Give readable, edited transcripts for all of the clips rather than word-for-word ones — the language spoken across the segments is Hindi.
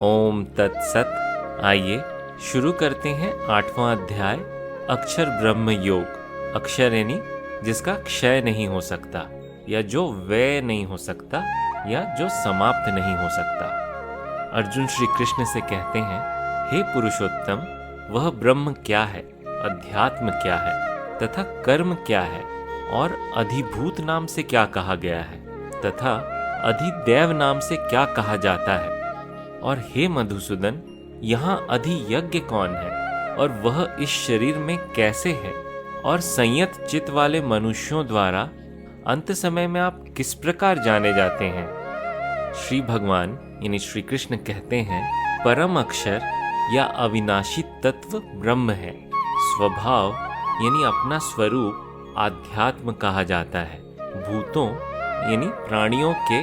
ओम तत्सत। आइए शुरू करते हैं 8वां अध्याय अक्षर ब्रह्म योग। अक्षर यानी जिसका क्षय नहीं हो सकता, या जो व्यय नहीं हो सकता, या जो समाप्त नहीं हो सकता। अर्जुन श्री कृष्ण से कहते हैं, हे पुरुषोत्तम, वह ब्रह्म क्या है, अध्यात्म क्या है, तथा कर्म क्या है, और अधिभूत नाम से क्या कहा गया है, तथा अधिदैव नाम से क्या कहा जाता है। और हे मधुसूदन, यहाँ अधियज्ञ कौन है, और वह इस शरीर में कैसे है, और संयत चित्त वाले मनुष्यों द्वारा अंत समय में आप किस प्रकार जाने जाते हैं। श्री भगवान यानी श्री कृष्ण कहते हैं, परम अक्षर या अविनाशी तत्व ब्रह्म है। स्वभाव यानी अपना स्वरूप आध्यात्म कहा जाता है। भूतों यानी प्राणियों के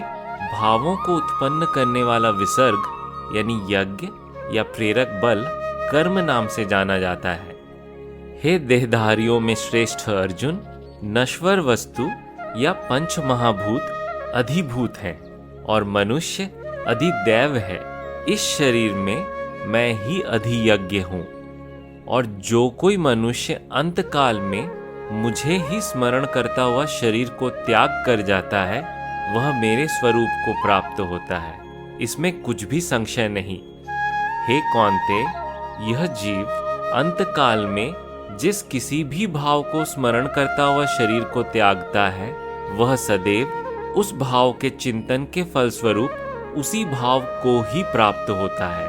भावों को उत्पन्न करने वाला विसर्ग यानी यज्ञ या प्रेरक बल कर्म नाम से जाना जाता है। हे देहधारियों में श्रेष्ठ अर्जुन, नश्वर वस्तु या पंच महाभूत अधिभूत हैं, और मनुष्य अधिदैव है। इस शरीर में मैं ही अधियज्ञ हूँ, और जो कोई मनुष्य अंतकाल में मुझे ही स्मरण करता हुआ शरीर को त्याग कर जाता है, वह मेरे स्वरूप को प्राप्त होता है। इसमें कुछ भी संशय नहीं। हे कौन्ते, यह जीव अंतकाल में जिस किसी भी भाव को स्मरण करता हुआ शरीर को त्यागता है, वह सदैव उस भाव के चिंतन के फलस्वरूप उसी भाव को ही प्राप्त होता है।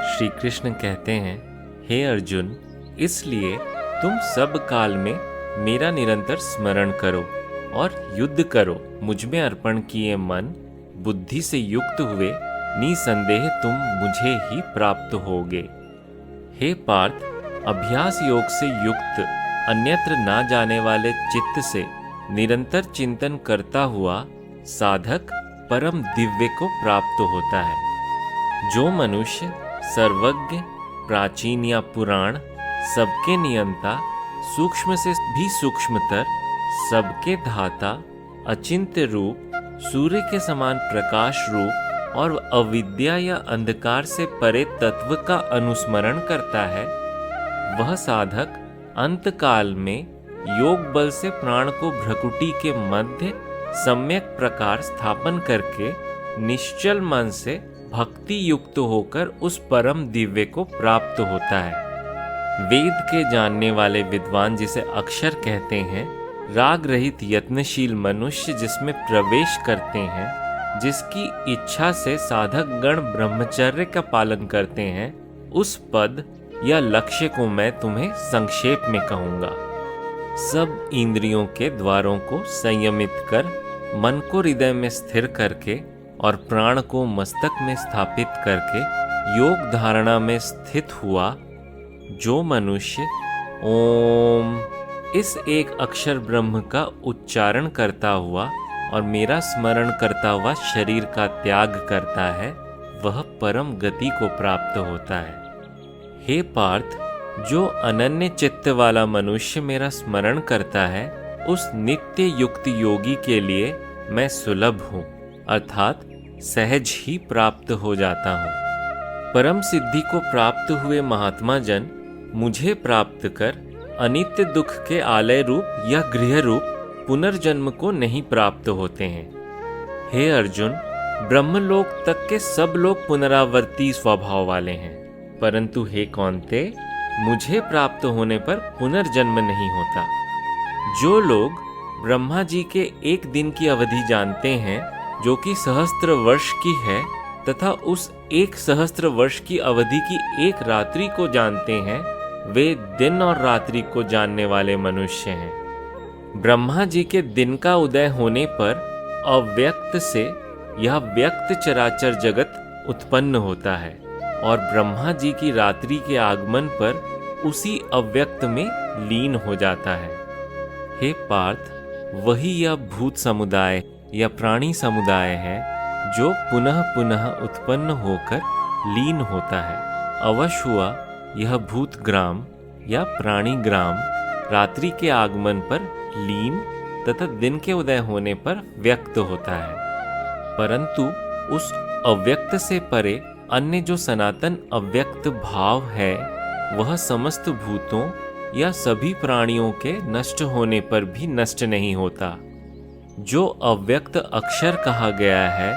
श्री कृष्ण कहते हैं, हे अर्जुन, इसलिए तुम सब काल में मेरा निरंतर स्मरण करो और युद्ध करो। मुझ में अर्पण किए मन बुद्धि से युक्त हुए निसंदेह तुम मुझे ही प्राप्त होगे। हे पार्थ, अभ्यास योग से युक्त अन्यत्र ना जाने वाले चित्त से निरंतर चिंतन करता हुआ साधक परम दिव्य को प्राप्त होता है। जो मनुष्य सर्वज्ञ, प्राचीन या पुराण, सबके नियंता, सूक्ष्म से भी सूक्ष्मतर, सबके धाता, अचिंत्य रूप, सूर्य के समान प्रकाश रूप और अविद्या या अंधकार से परे तत्व का अनुस्मरण करता है, वह साधक अंतकाल में योग बल से प्राण को भ्रकुटी के मध्य सम्यक प्रकार स्थापन करके निश्चल मन से भक्ति युक्त होकर उस परम दिव्य को प्राप्त होता है। वेद के जानने वाले विद्वान जिसे अक्षर कहते हैं, राग रहित यत्नशील मनुष्य जिसमें प्रवेश करते हैं, जिसकी इच्छा से साधक गण ब्रह्मचर्य का पालन करते हैं, उस पद या लक्ष्य को मैं तुम्हें संक्षेप में कहूँगा। सब इंद्रियों के द्वारों को संयमित कर, मन को हृदय में स्थिर करके और प्राण को मस्तक में स्थापित करके योग धारणा में स्थित हुआ जो मनुष्य ओम इस एक अक्षर ब्रह्म का उच्चारण करता हुआ और मेरा स्मरण करता हुआ शरीर का त्याग करता है, वह परम गति को प्राप्त होता है। हे पार्थ, जो अनन्य चित्त वाला मनुष्य मेरा स्मरण करता है, उस नित्य युक्त योगी के लिए मैं सुलभ हूँ, अर्थात सहज ही प्राप्त हो जाता हूँ। परम सिद्धि को प्राप्त हुए महात्मा जन मुझे प्राप्त कर अनित्य दुख के आलय रूप या गृह रूप पुनर्जन्म को नहीं प्राप्त होते हैं। हे अर्जुन, ब्रह्मलोक तक के सब लोग पुनरावर्ती स्वभाव वाले हैं, परंतु हे कौन्ते, मुझे प्राप्त होने पर पुनर्जन्म नहीं होता। जो लोग ब्रह्मा जी के एक दिन की अवधि जानते हैं, जो कि सहस्त्र वर्ष की है, तथा उस एक सहस्त्र वर्ष की अवधि की एक रात्रि को जानते हैं, वे दिन और रात्रि को जानने वाले मनुष्य हैं। ब्रह्मा जी के दिन का उदय होने पर अव्यक्त से यह व्यक्त चराचर जगत उत्पन्न होता है, और ब्रह्मा जी की रात्रि के आगमन पर उसी अव्यक्त में लीन हो जाता है। हे पार्थ, वही यह भूत समुदाय या प्राणी समुदाय है जो पुनः पुनः उत्पन्न होकर लीन होता है। अवश्य हुआ यह भूत ग्राम या प्राणी ग्राम रात्रि के आगमन पर लीन तथा दिन के उदय होने पर व्यक्त होता है, परंतु उस अव्यक्त से परे अन्य जो सनातन अव्यक्त भाव है वह समस्त भूतों या सभी प्राणियों के नष्ट होने पर भी नष्ट नहीं होता। जो अव्यक्त अक्षर कहा गया है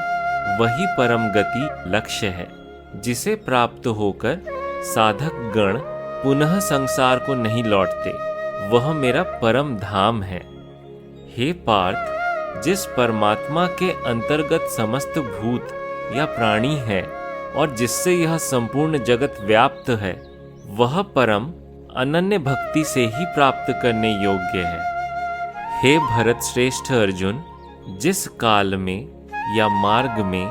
वही परम गति लक्ष्य है, जिसे प्राप्त होकर साधक गण पुनः संसार को नहीं लौटते। वह मेरा परम धाम है। हे पार्थ, जिस परमात्मा के अंतर्गत समस्त भूत या प्राणी है और जिससे यह संपूर्ण जगत व्याप्त है, वह परम अनन्य भक्ति से ही प्राप्त करने योग्य है। हे भरत श्रेष्ठ अर्जुन, जिस काल में या मार्ग में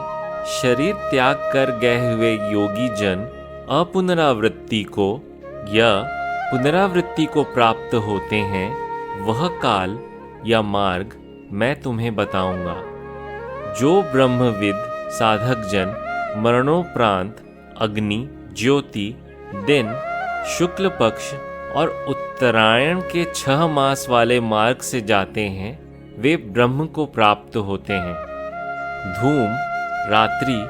शरीर त्याग कर गए हुए योगी जन अपुनरावृत्ति को या पुनरावृत्ति को प्राप्त होते हैं, वह काल या मार्ग मैं तुम्हें बताऊंगा। जो ब्रह्मविद साधक जन मरणोपरांत अग्नि, ज्योति, दिन, शुक्ल पक्ष और उत्तरायण के 6 मास वाले मार्ग से जाते हैं, वे ब्रह्म को प्राप्त होते हैं। धूम, रात्रि,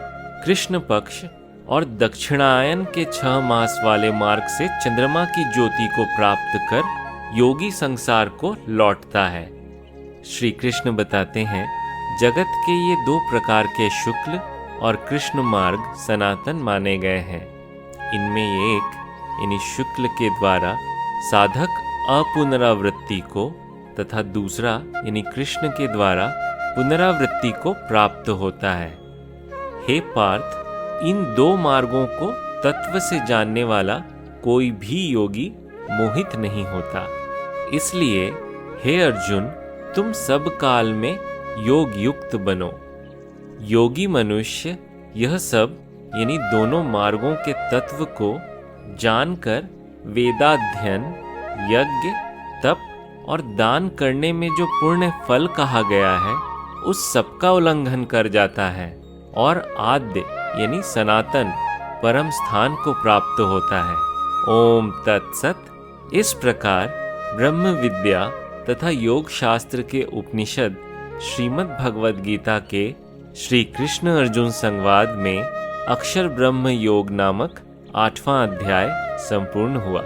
कृष्ण पक्ष और दक्षिणायन के 6 मास वाले मार्ग से चंद्रमा की ज्योति को प्राप्त कर योगी संसार को लौटता है। श्री कृष्ण बताते हैं, जगत के ये 2 प्रकार के शुक्ल और कृष्ण मार्ग सनातन माने गए हैं। इनमें एक यानी शुक्ल के द्वारा साधक अपुनरावृत्ति को तथा दूसरा यानी कृष्ण के द्वारा पुनरावृत्ति को प्राप्त होता है। हे पार्थ, इन 2 मार्गों को तत्व से जानने वाला कोई भी योगी मोहित नहीं होता। इसलिए हे अर्जुन, तुम सब काल में योग युक्त बनो। योगी मनुष्य यह सब यानी दोनों मार्गों के तत्व को जानकर वेदाध्ययन, यज्ञ, तप और दान करने में जो पुण्य फल कहा गया है उस सब का उल्लंघन कर जाता है और आद्य यानी सनातन परम स्थान को प्राप्त होता है। ओम तत्सत। इस प्रकार ब्रह्म विद्या तथा योग शास्त्र के उपनिषद श्रीमद् भगवद गीता के श्री कृष्ण अर्जुन संवाद में अक्षर ब्रह्म योग नामक 8वां अध्याय संपूर्ण हुआ।